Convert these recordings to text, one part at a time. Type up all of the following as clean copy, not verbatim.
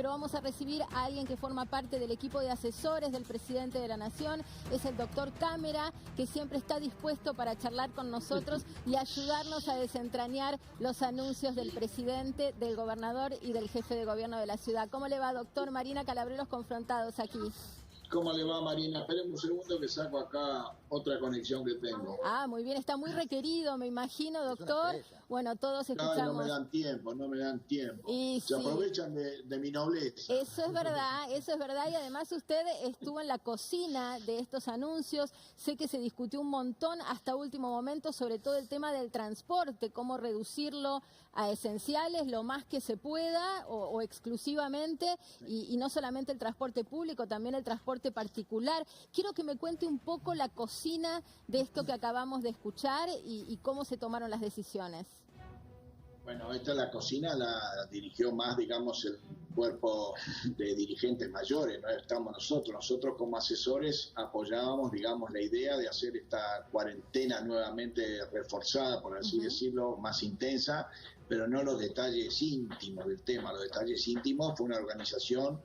Pero vamos a recibir a alguien que forma parte del equipo de asesores del presidente de la Nación, es el doctor Cámara, que siempre está dispuesto para charlar con nosotros y ayudarnos a desentrañar los anuncios del presidente, del gobernador y del jefe de gobierno de la ciudad. ¿Cómo le va, doctor? Marina Calabreros Confrontados aquí. ¿Cómo le va, Marina? Esperen un segundo que saco acá otra conexión que tengo. Ah, muy bien, está muy requerido, me imagino, doctor. Bueno, todos escuchamos. No me dan tiempo. Y se aprovechan de mi nobleza. Eso es verdad, y además usted estuvo en la cocina de estos anuncios. Sé que se discutió un montón hasta último momento sobre todo el tema del transporte, cómo reducirlo a esenciales lo más que se pueda o exclusivamente, y no solamente el transporte público, también el transporte particular. Quiero que me cuente un poco la cocina de esto que acabamos de escuchar y cómo se tomaron las decisiones. Bueno, esta la cocina la dirigió más, digamos, el cuerpo de dirigentes mayores, no estamos nosotros como asesores apoyábamos, digamos, la idea de hacer esta cuarentena nuevamente reforzada, por así decirlo, más intensa, pero no los detalles íntimos del tema. Los detalles íntimos fue una organización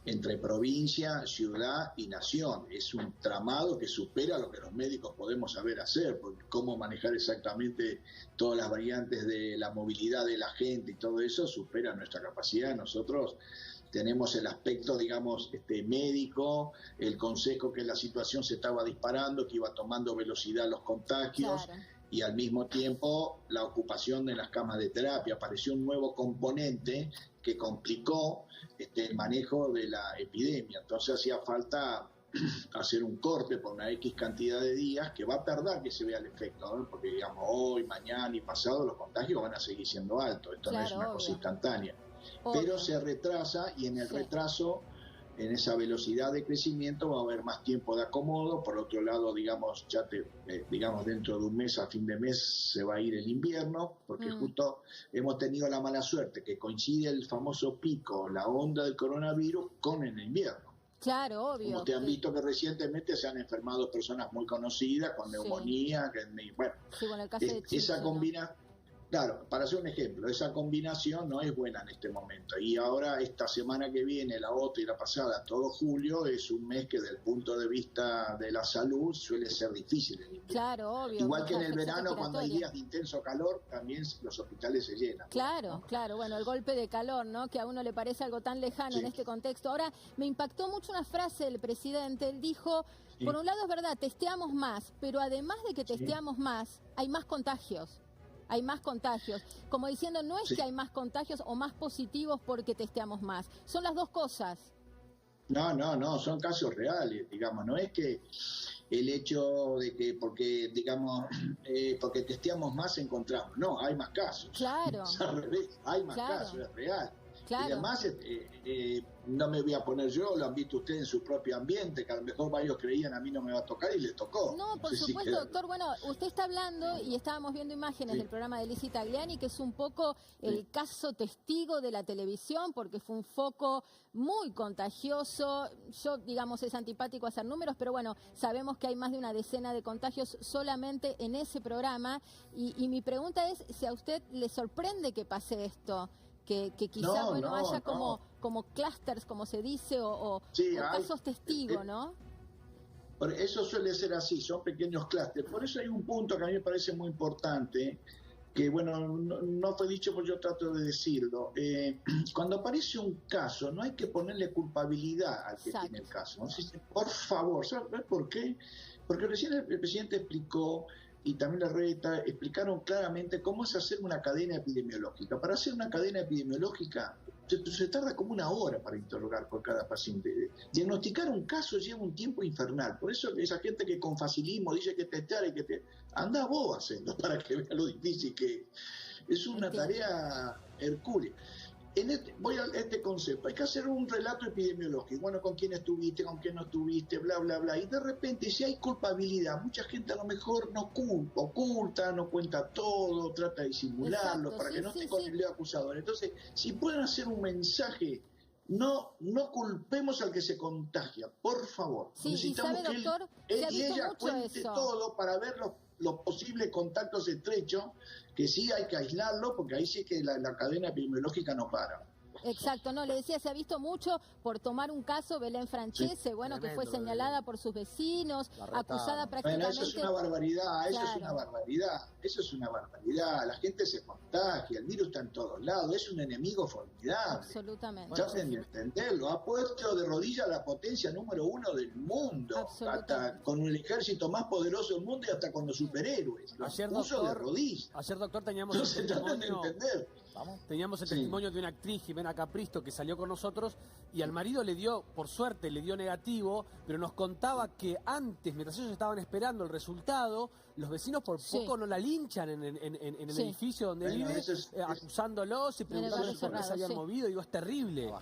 entre provincia, ciudad y nación. Es un tramado que supera lo que los médicos podemos saber hacer, porque cómo manejar exactamente todas las variantes de la movilidad de la gente y todo eso supera nuestra capacidad. Nosotros tenemos el aspecto, digamos, médico, el consejo que la situación se estaba disparando, que iba tomando velocidad los contagios. Claro. Y al mismo tiempo la ocupación de las camas de terapia. Apareció un nuevo componente que complicó el manejo de la epidemia. Entonces hacía falta hacer un corte por una X cantidad de días que va a tardar que se vea el efecto, ¿no? Porque digamos hoy, mañana y pasado los contagios van a seguir siendo altos. Esto no es una cosa instantánea. Pero se retrasa y en el retraso, en esa velocidad de crecimiento va a haber más tiempo de acomodo. Por otro lado, digamos, digamos dentro de un mes, a fin de mes, se va a ir el invierno, porque justo hemos tenido la mala suerte que coincide el famoso pico, la onda del coronavirus, con el invierno. Claro, obvio. Como te han visto que recientemente se han enfermado personas muy conocidas con neumonía, bueno, el caso de Chile, esa combinación. Claro, para hacer un ejemplo, esa combinación no es buena en este momento. Y ahora, esta semana que viene, la otra y la pasada, todo julio, es un mes que desde el punto de vista de la salud suele ser difícil. Claro, obvio. Igual que en el verano, cuando hay días de intenso calor, también los hospitales se llenan. Claro, claro. Bueno, el golpe de calor, ¿no? Que a uno le parece algo tan lejano en este contexto. Ahora, me impactó mucho una frase del presidente. Él dijo, por un lado es verdad, testeamos más, pero además de que testeamos más, hay más contagios. Hay más contagios. Como diciendo, no es que hay más contagios o más positivos porque testeamos más. Son las dos cosas. No, son casos reales, digamos. No es que el hecho de que porque testeamos más encontramos. No, hay más casos. Claro. Es al revés, hay más casos, es real. Claro. Y además, no me voy a poner yo, lo han visto ustedes en su propio ambiente, que a lo mejor varios creían a mí no me va a tocar y les tocó. No, por supuesto, doctor. Bueno, usted está hablando y estábamos viendo imágenes del programa de Lizzy Tagliani, que es un poco el caso testigo de la televisión, porque fue un foco muy contagioso. Yo, digamos, es antipático hacer números, pero bueno, sabemos que hay más de una decena de contagios solamente en ese programa. Y mi pregunta es si a usted le sorprende que pase esto. Que quizá haya como clusters, como se dice, o casos testigos, ¿no? Eso suele ser así, son pequeños clústeres. Por eso hay un punto que a mí me parece muy importante, que bueno, no fue dicho, pero yo trato de decirlo. Cuando aparece un caso, no hay que ponerle culpabilidad al que tiene el caso. ¿No? Por favor, ¿sabes por qué? Porque recién el presidente explicó, y también la red explicaron claramente cómo es hacer una cadena epidemiológica. Para hacer una cadena epidemiológica se tarda como una hora para interrogar por cada paciente. Diagnosticar un caso lleva un tiempo infernal. Por eso esa gente que con facilismo dice que testear y que anda vos haciendo para que vea lo difícil que es una tarea hercúlea. Voy a este concepto, hay que hacer un relato epidemiológico, bueno, con quién estuviste, con quién no estuviste, bla, bla, bla, y de repente si hay culpabilidad, mucha gente a lo mejor no oculta, no cuenta todo, trata de disimularlo para que no esté con el dedo acusador. Entonces, si pueden hacer un mensaje, no culpemos al que se contagia, por favor. Necesitamos que doctor, él y ella cuente todo para ver los posibles contactos estrechos, que sí hay que aislarlo, porque ahí sí que la cadena epidemiológica no para. Exacto, no, le decía, se ha visto mucho por tomar un caso, Belén Francese, bueno, que fue Tremendo, señalada por sus vecinos, La retaron. acusada Bueno, prácticamente... eso es una barbaridad, eso es una Claro. barbaridad, eso es una barbaridad. La gente se contagia, el virus está en todos lados, es un enemigo formidable. Absolutamente. Traten de entenderlo. Ha puesto de rodillas a la potencia número 1 del mundo, Absolutamente. hasta con el ejército más poderoso del mundo y hasta con los superhéroes. Los Ayer, puso de doctor, rodillas. Ayer, doctor, teníamos el Entonces traten de testimonio... entender. Teníamos el Sí. testimonio de una actriz, Jimena Capristo, que salió con nosotros y al marido le dio, por suerte, le dio negativo, pero nos contaba que antes, mientras ellos estaban esperando el resultado, los vecinos por Sí. poco no la linchan en el Sí. edificio donde Bueno, vive, eso es- acusándolos y En el preguntando barrio por qué se cerrado, habían sí. movido. Digo, es terrible.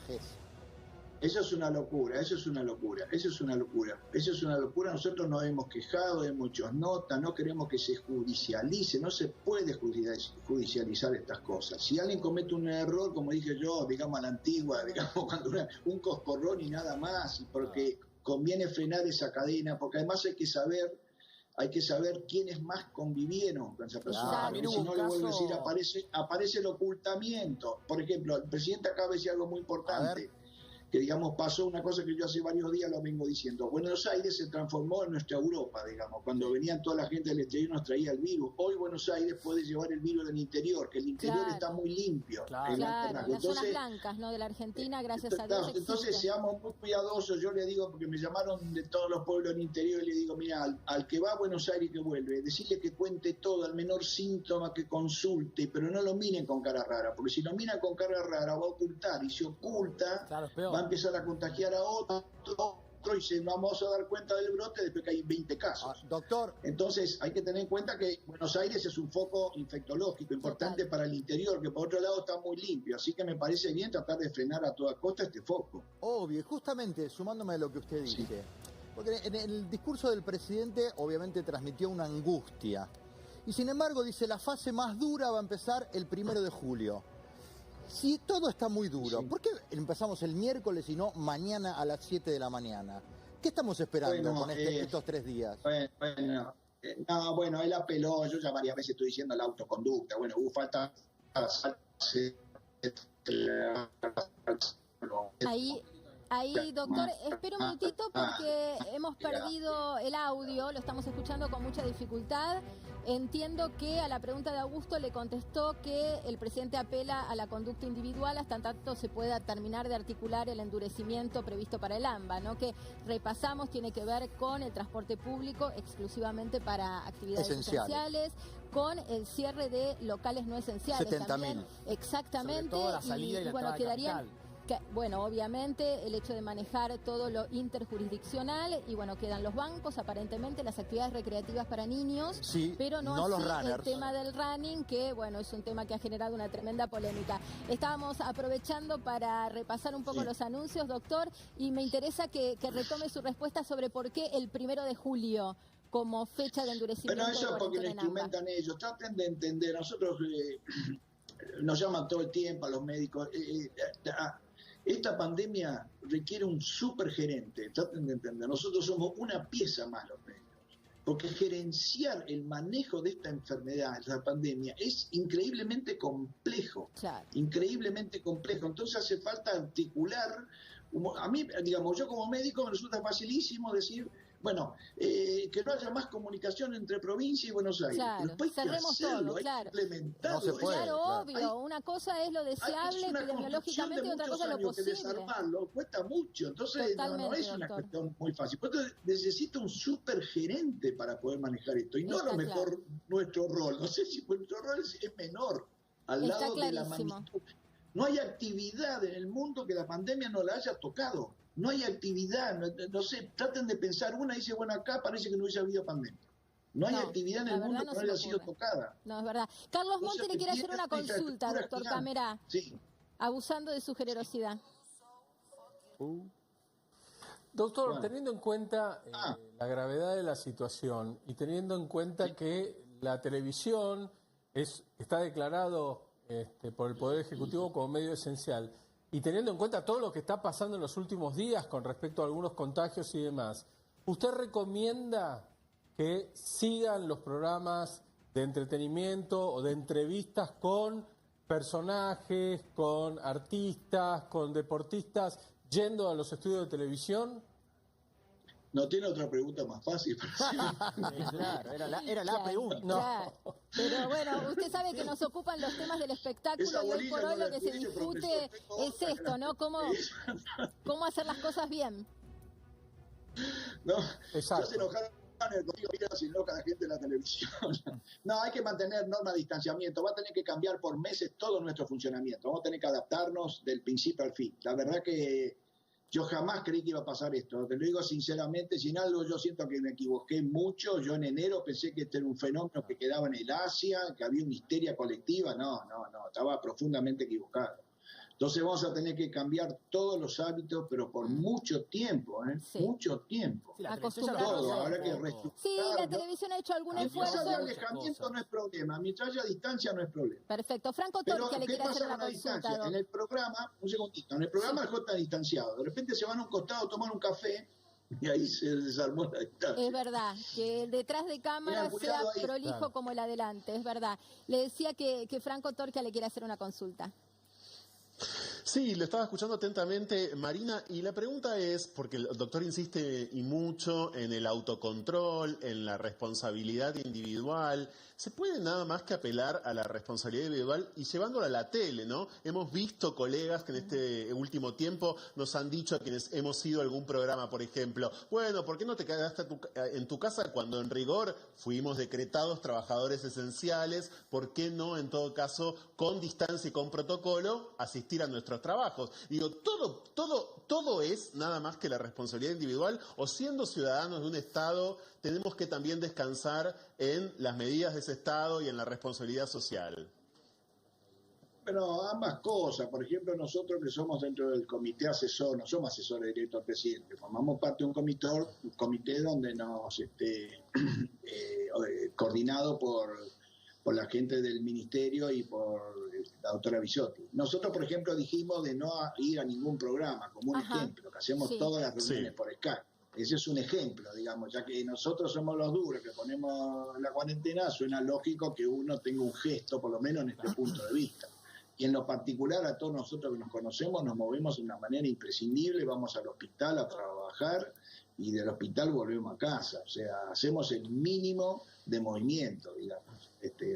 Eso es una locura, eso es una locura, eso es una locura, eso es una locura. Nosotros nos hemos quejado, hemos hecho notas, no queremos que se judicialice, no se puede judicializar estas cosas. Si alguien comete un error, como dije yo, digamos a la antigua, digamos cuando un coscorrón y nada más, y porque conviene frenar esa cadena, porque además hay que saber quiénes más convivieron con esa persona. Claro. Porque También si hubo no, un le vuelvo a caso- decir, aparece el ocultamiento. Por ejemplo, el presidente acaba de decir algo muy importante, que digamos pasó una cosa que yo hace varios días lo vengo diciendo. Buenos Aires se transformó en nuestra Europa, digamos. Cuando venían toda la gente del exterior nos traía el virus. Hoy Buenos Aires puede llevar el virus del interior, que el interior Claro. está muy limpio. Claro. Claro, las zonas Entonces, blancas, ¿no? De la Argentina, gracias a claro, Dios entonces existen. seamos muy cuidadosos. Yo le digo, porque me llamaron de todos los pueblos del interior, y le digo, mira, al que va a Buenos Aires y que vuelve, decirle que cuente todo, al menor síntoma que consulte, pero no lo miren con cara rara, porque si lo miran con cara rara va a ocultar, y si oculta Claro, es peor. va a empezar a contagiar a otro, y se nos vamos a dar cuenta del brote después que hay 20 casos. Doctor, Entonces hay que tener en cuenta que Buenos Aires es un foco infectológico importante Total. para el interior, que por otro lado está muy limpio, así que me parece bien tratar de frenar a toda costa este foco. obvio, y justamente sumándome a lo que usted Sí. dice, porque en el discurso del presidente obviamente transmitió una angustia, y sin embargo dice la fase más dura va a empezar el 1 de julio. Si todo está muy duro, Sí. ¿por qué empezamos el miércoles y no mañana a las 7 de la mañana? ¿Qué estamos esperando Bueno, con estos 3 días? Bueno, él apeló, yo ya varias veces estoy diciendo la autoconducta, bueno, hubo falta... Ahí, doctor, espera un minutito porque hemos perdido el audio, lo estamos escuchando con mucha dificultad. Entiendo que a la pregunta de Augusto le contestó que el presidente apela a la conducta individual hasta tanto se pueda terminar de articular el endurecimiento previsto para el AMBA, ¿no? Que repasamos, tiene que ver con el transporte público exclusivamente para actividades esenciales, con el cierre de locales no esenciales 70.000. también. Exactamente. Sobre todo la salida y la bueno, entrada de quedarían... capital. Bueno, obviamente el hecho de manejar todo lo interjurisdiccional y bueno, quedan los bancos, aparentemente las actividades recreativas para niños, Sí, pero no, no los así el runners. tema del running, que bueno, es un tema que ha generado una tremenda polémica. Estábamos aprovechando para repasar un poco Sí. los anuncios, doctor, y me interesa que retome su respuesta sobre por qué el 1 de julio como fecha de endurecimiento. Pero eso de es porque lo cuarentena en AMBA. instrumentan ellos, traten de entender, nosotros nos llaman todo el tiempo a los médicos, esta pandemia requiere un supergerente, traten de entender, nosotros somos una pieza más los médicos, porque gerenciar el manejo de esta enfermedad, esta pandemia, es increíblemente complejo, Claro. increíblemente complejo, entonces hace falta articular, a mí, digamos, yo como médico me resulta facilísimo decir, bueno, que no haya más comunicación entre provincia y Buenos Aires. Claro, Pero después hay que cerremos hacerlo, todo, hay claro. que implementarlo. No se puede. Claro, claro. obvio, una cosa es lo deseable Es una construcción epidemiológicamente de y otra muchos cosa es lo años que posible. desarmarlo cuesta mucho, entonces no Totalmente, es una doctor. cuestión muy fácil. Entonces necesita un supergerente para poder manejar esto, y no a lo Está mejor claro. nuestro rol, no sé si nuestro rol es menor al Está lado de la clarísimo. magnitud. No hay actividad en el mundo que la pandemia no la haya tocado. No hay actividad, no sé, traten de pensar una y dice, bueno, acá parece que no hubiese habido pandemia. No hay No, actividad en la el verdad mundo no que no se me haya sido ocurre. tocada. No, es verdad. Carlos Entonces, Monte le quiere hacer tiene una una consulta, infraestructura doctor gigante. Camerá, Sí. abusando de su generosidad. Doctor, Bueno. teniendo en cuenta la gravedad de la situación y teniendo en cuenta que la televisión está declarado por el Poder Ejecutivo como medio esencial y teniendo en cuenta todo lo que está pasando en los últimos días con respecto a algunos contagios y demás, ¿usted recomienda que sigan los programas de entretenimiento o de entrevistas con personajes, con artistas, con deportistas, yendo a los estudios de televisión? ¿No tiene otra pregunta más fácil? Claro, era la pregunta. Claro. Pero bueno, usted sabe que nos ocupan los temas del espectáculo Esa y hoy por bolilla hoy no lo la que se escucho, discute profesor, es esto, ¿no? ¿Cómo hacer las cosas bien? No, Exacto. ya se enojaron conmigo, mira, se enoja la gente de la televisión. No, hay que mantener norma de distanciamiento. Va a tener que cambiar por meses todo nuestro funcionamiento. Vamos a tener que adaptarnos del principio al fin. La verdad que yo jamás creí que iba a pasar esto. Te lo digo sinceramente, sin algo yo siento que me equivoqué mucho. Yo en enero pensé que este era un fenómeno que quedaba en el Asia, que había una histeria colectiva. No, estaba profundamente equivocado. Entonces vamos a tener que cambiar todos los hábitos, pero por mucho tiempo, Sí. mucho tiempo. Sí, la Acostumbrarnos televisión Todo, ya lo habrá que todo. reestructurar. Sí, la ¿no? televisión ha hecho algún Mientras esfuerzo. haya alejamiento no es problema, mientras haya distancia no es problema. Perfecto. Franco Pero, Torquia le ¿qué quiere pasa hacer con una la consulta, distancia? Doc. En el programa, un segundito, en el programa el J distanciado, de repente se van a un costado a tomar un café y ahí se desarmó la distancia. Es verdad, que el detrás de cámara Tengan sea cuidado ahí. prolijo Claro. como el adelante, es verdad. Le decía que Franco Torquia le quiere hacer una consulta. Sí, lo estaba escuchando atentamente, Marina, y la pregunta es, porque el doctor insiste y mucho en el autocontrol, en la responsabilidad individual, ¿se puede nada más que apelar a la responsabilidad individual y llevándola a la tele, ¿no? Hemos visto colegas que en este último tiempo nos han dicho a quienes hemos ido a algún programa, por ejemplo, bueno, ¿por qué no te quedaste en tu casa cuando en rigor fuimos decretados trabajadores esenciales? ¿Por qué no, en todo caso, con distancia y con protocolo, asistir a nuestros trabajos? Digo, todo es nada más que la responsabilidad individual, o siendo ciudadanos de un Estado tenemos que también descansar en las medidas de ese Estado y en la responsabilidad social. Pero ambas cosas, por ejemplo, nosotros que somos dentro del comité asesor, no somos asesores directos del presidente, formamos parte de un comité donde nos, coordinado por la gente del ministerio y por la doctora Bisotti. Nosotros, por ejemplo, dijimos de no ir a ningún programa, como un Ajá. ejemplo, que hacemos Sí. todas las reuniones Sí. por Skype. Ese es un ejemplo, digamos, ya que nosotros somos los duros que ponemos la cuarentena, suena lógico que uno tenga un gesto, por lo menos en este punto de vista. Y en lo particular, a todos nosotros que nos conocemos, nos movemos de una manera imprescindible, vamos al hospital a trabajar y del hospital volvemos a casa. O sea, hacemos el mínimo de movimiento, digamos.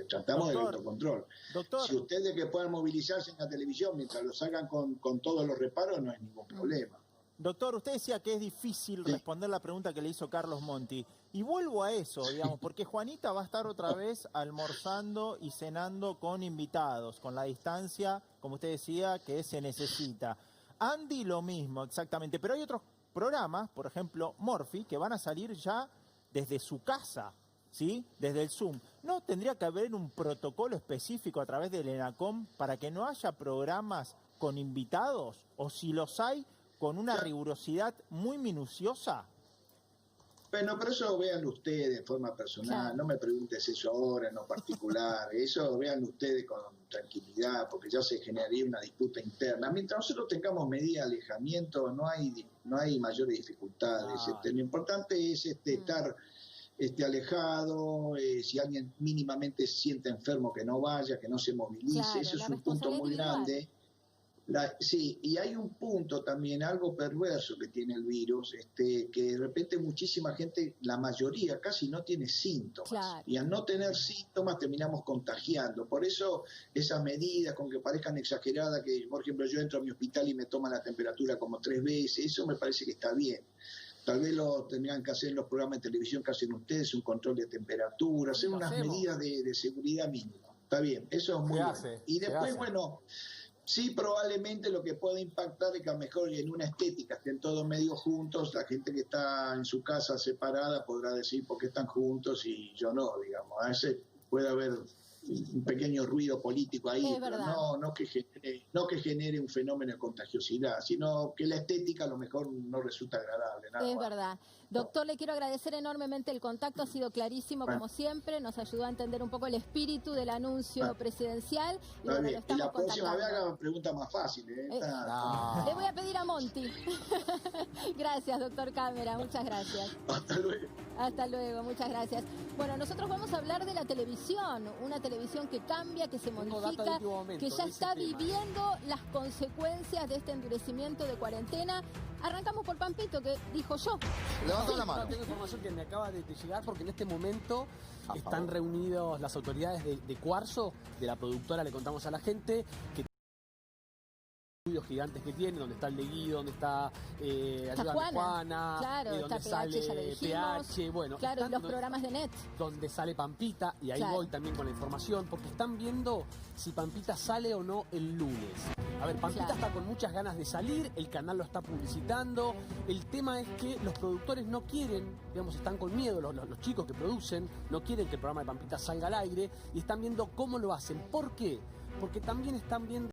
Tratamos del Doctor, autocontrol. Doctor, Si ustedes que puedan movilizarse en la televisión mientras los hagan con todos los reparos, no hay ningún problema. doctor, usted decía que es difícil Sí. responder la pregunta que le hizo Carlos Monti. Y vuelvo a eso, digamos, porque Juanita va a estar otra vez almorzando y cenando con invitados, con la distancia, como usted decía, que se necesita. Andy lo mismo, exactamente. Pero hay otros programas, por ejemplo, Morphy, que van a salir ya desde su casa, ¿sí? Desde el Zoom. ¿No tendría que haber un protocolo específico a través del ENACOM para que no haya programas con invitados? O si los hay, con una Ya. rigurosidad muy minuciosa. Bueno, pero eso véanlo ustedes de forma personal, Claro. no me preguntes eso ahora en lo particular, eso véanlo ustedes con tranquilidad, porque ya se generaría una disputa interna. Mientras nosotros tengamos medida de alejamiento, no hay mayores dificultades. Ah. Lo importante es estar alejado, si alguien mínimamente se siente enfermo, que no vaya, que no se movilice, Claro, eso la es un punto muy responsabilidad grande. Sí, y hay un punto también, algo perverso que tiene el virus, que de repente muchísima gente, la mayoría casi no tiene síntomas. Claro. Y al no tener síntomas terminamos contagiando. Por eso esas medidas, con que parezcan exageradas, que por ejemplo yo entro a mi hospital y me toman la temperatura como 3 veces, eso me parece que está bien. Tal vez lo tendrían que hacer en los programas de televisión que hacen ustedes, un control de temperatura, hacer Lo unas hacemos. medidas de seguridad mínima. Está bien, eso es muy Se bueno. hace, Y se después, hace. bueno, sí, probablemente lo que puede impactar es que a lo mejor en una estética estén todos medio juntos, la gente que está en su casa separada podrá decir por qué están juntos y yo no, digamos. A veces puede haber un pequeño ruido político ahí, Es pero verdad. no que genere un fenómeno de contagiosidad, sino que la estética a lo mejor no resulta agradable. Nada Es más. verdad. Doctor, le quiero agradecer enormemente el contacto, ha sido clarísimo Bueno. como siempre, nos ayudó a entender un poco el espíritu del anuncio Bueno. presidencial y Está bueno, lo bien. Y estamos la próxima vez contactando. hagan preguntas más fáciles. No. Le voy a pedir a Monty. Gracias, doctor Cámara, muchas gracias. Hasta luego. Hasta luego, muchas gracias. Bueno, nosotros vamos a hablar de la televisión, una televisión televisión que cambia, que se Tengo data de modifica, último momento que ya de ese está tema. viviendo las consecuencias de este endurecimiento de cuarentena. Arrancamos por Pampito, que dijo yo. Levantó Sí, la mano. No, tengo información que me acaba de llegar porque en este momento A están favor. reunidos las autoridades de Cuarzo, de la productora, le contamos a la gente, que estudios gigantes que tiene, donde está el de Guido, donde está Ayúdame Juana, claro, donde está PH, ya lo sale dijimos. PH, bueno, Claro, y están los programas de NET. donde sale Pampita, y ahí Claro. voy también con la información, porque están viendo si Pampita sale o no el lunes. A ver, Pampita Claro. está con muchas ganas de salir, el canal lo está publicitando, el tema es que los productores no quieren, digamos, están con miedo, los chicos que producen, no quieren que el programa de Pampita salga al aire, y están viendo cómo lo hacen. ¿Por qué? Porque también están viendo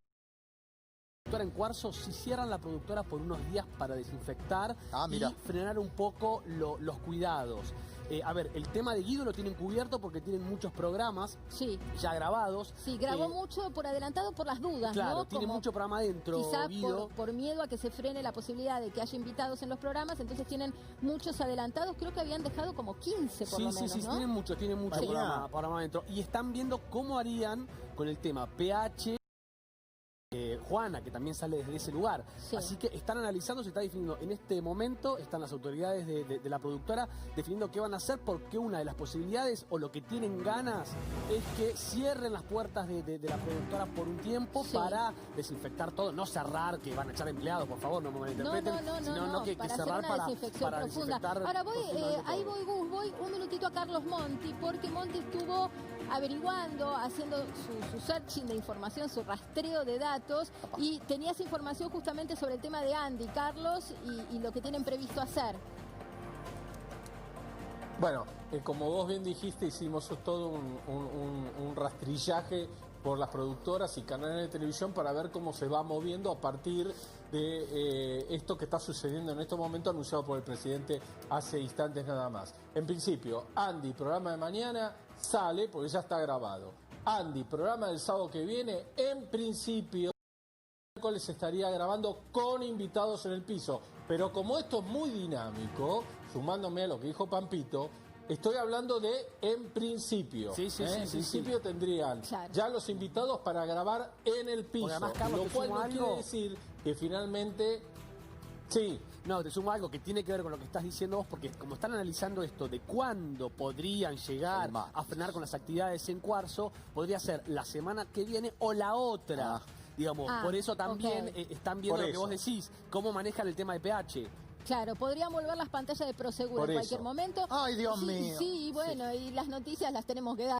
en Cuarzo, si cierran la productora por unos días para desinfectar y frenar un poco los cuidados. A ver, el tema de Guido lo tienen cubierto porque tienen muchos programas ya grabados. Sí, grabó mucho por adelantado por las dudas, claro, ¿no? tiene Como mucho programa adentro, quizá Guido. por miedo a que se frene la posibilidad de que haya invitados en los programas, entonces tienen muchos adelantados, creo que habían dejado como 15 por lo menos, Sí, ¿no? tienen mucho programa adentro. Y están viendo cómo harían con el tema PH, Juana, que también sale desde ese lugar. Sí. Así que están analizando, se está definiendo. En este momento están las autoridades de la productora definiendo qué van a hacer, porque una de las posibilidades, o lo que tienen ganas, es que cierren las puertas de la productora por un tiempo para desinfectar todo. No cerrar, que van a echar empleados, por favor, no me malinterpreten. No, que para cerrar hacer una desinfección para profunda. desinfectar Ahora voy, profundamente ahí todo. voy un minutito a Carlos Monti, porque Monti estuvo averiguando, haciendo su searching de información, su rastreo de datos, y tenía esa información justamente sobre el tema de Andy, Carlos, y lo que tienen previsto hacer. Bueno, como vos bien dijiste, hicimos todo un rastrillaje por las productoras y canales de televisión para ver cómo se va moviendo a partir de esto que está sucediendo en este momento, anunciado por el presidente hace instantes nada más. En principio, Andy, programa de mañana, sale porque ya está grabado. Andy, programa del sábado que viene, en principio, miércoles estaría grabando con invitados en el piso. Pero como esto es muy dinámico, sumándome a lo que dijo Pampito, estoy hablando de en principio. En principio tendrían ya los invitados para grabar en el piso. Además, Carlos, lo cual no quiere decir que finalmente... Sí. No, te sumo algo que tiene que ver con lo que estás diciendo vos, porque como están analizando esto de cuándo podrían llegar a frenar con las actividades en Cuarzo, podría ser la semana que viene o la otra. Digamos, por eso también están viendo lo que vos decís, cómo manejan el tema de PH. Claro, podrían volver las pantallas de Prosegur Por en cualquier eso. momento. Ay, Dios mío. Sí, bueno, y las noticias las tenemos que dar.